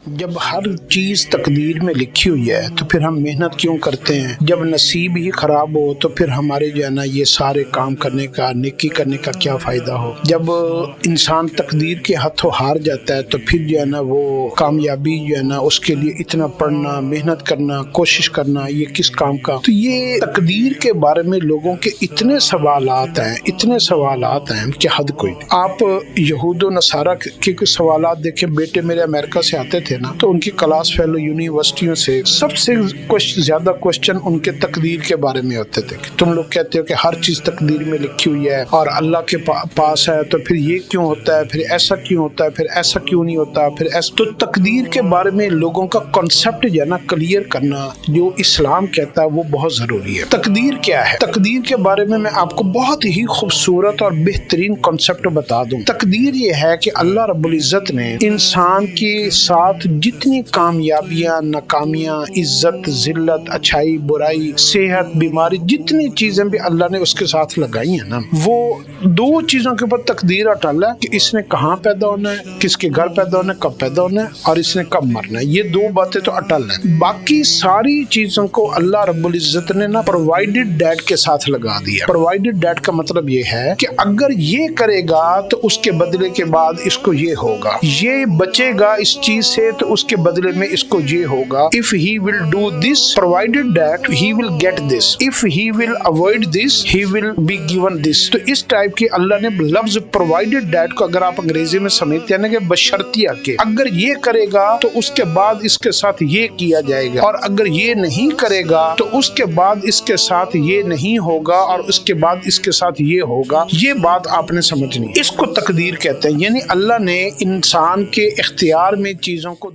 جب ہر چیز تقدیر میں لکھی ہوئی ہے تو پھر ہم محنت کیوں کرتے ہیں؟ جب نصیب ہی خراب ہو تو پھر ہمارے جو ہے نا یہ سارے کام کرنے کا، نیکی کرنے کا کیا فائدہ ہو؟ جب انسان تقدیر کے ہاتھوں ہار جاتا ہے تو پھر جو ہے نا وہ کامیابی جو ہے نا اس کے لیے اتنا پڑھنا، محنت کرنا، کوشش کرنا یہ کس کام کا؟ تو یہ تقدیر کے بارے میں لوگوں کے اتنے سوالات ہیں کہ حد کوئی نہیں۔ آپ یہود و نصارہ کے سوالات دیکھیں، بیٹے میرے امریکہ سے آتے تھے نا تو ان کی کلاس فیلو یونیورسٹیوں سے سب سے زیادہ کوشچن ان کے تقدیر کے بارے میں ہوتے تھے کہ تم لوگ کہتے ہو کہ ہر چیز تقدیر میں لکھی ہوئی ہے اور اللہ کے پاس ہے، تو پھر یہ کیوں ہوتا ہے، پھر ایسا کیوں ہوتا ہے، پھر ایسا کیوں نہیں ہوتا، پھر ایسا۔ تو تقدیر کے بارے میں لوگوں کا کنسپٹ جو ہے نا کلیئر کرنا جو اسلام کہتا ہے وہ بہت ضروری ہے۔ تقدیر کیا ہے؟ تقدیر کے بارے میں آپ کو بہت ہی خوبصورت اور بہترین کنسپٹ بتا دوں۔ تقدیر یہ ہے کہ اللہ رب العزت نے انسان کے ساتھ جتنی کامیابیاں، ناکامیاں، عزت، ذلت، اچھائی، برائی، صحت، بیماری، جتنی چیزیں بھی اللہ نے اس کے ساتھ لگائی ہیں نا، وہ دو چیزوں کے اوپر تقدیر اٹل ہے کہ اس نے کہاں پیدا ہونا ہے، کس کے گھر پیدا ہونا ہے، کب پیدا ہونا ہے، اور اس نے کب مرنا ہے۔ یہ دو باتیں تو اٹل ہیں۔ باقی ساری چیزوں کو اللہ رب العزت نے نا پرووائڈڈ ڈیٹ کے ساتھ لگا دیا۔ پرووائڈڈ ڈیٹ کا مطلب یہ ہے کہ اگر یہ کرے گا تو اس کے بدلے کے بعد اس کو یہ ہوگا، یہ بچے گا اس چیز سے تو اس کے بدلے میں اس کو یہ ہوگا۔ If he will do this provided that he will get this, if he will avoid this he will be given this۔ تو اس ٹائپ کی اللہ نے لفظ provided that کو اگر آپ انگریزی میں سمجھتے ہیں کہ بشرطیہ کہ اگر یہ کرے گا تو اس کے بعد اس کے ساتھ یہ کیا جائے گا، اور اگر یہ نہیں کرے گا تو اس کے بعد اس کے ساتھ یہ نہیں ہوگا، اور اس کے بعد اس کے ساتھ یہ ہوگا۔ یہ بات آپ نے سمجھنی، اس کو تقدیر کہتے ہیں۔ یعنی اللہ نے انسان کے اختیار میں چیزوں کو